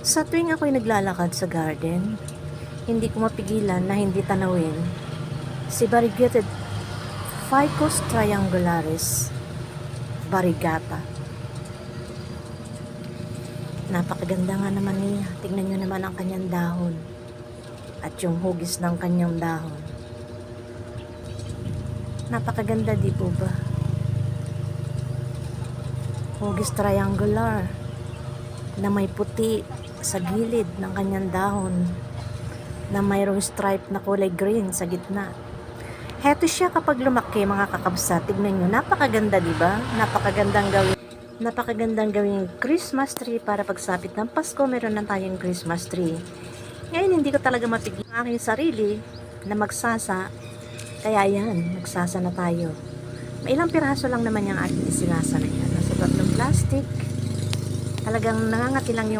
Sa tuwing ako'y naglalakad sa garden, hindi ko mapigilan na hindi tanawin si variegated Ficus triangularis variegata. Napakaganda nga naman niya. Tingnan nyo naman ang kanyang dahon at yung hugis ng kanyang dahon. Napakaganda, di po ba? Hugis triangular na may puti sa gilid ng kanyang dahon, na mayroong stripe na kulay green sa gitna. Heto siya kapag lumaki, mga kakabsa. Tignan nyo, napakaganda, di ba? Napakagandang gawing Christmas tree para pagsapit ng Pasko. Meron na tayong Christmas tree. Ngayon, hindi ko talaga mapigil ang aking sarili na magsasa. Kaya yan, nagsasa na tayo. May ilang piraso lang naman yung aking isinasa na yan. Nasa loob ng plastic. Talagang nangangati lang yung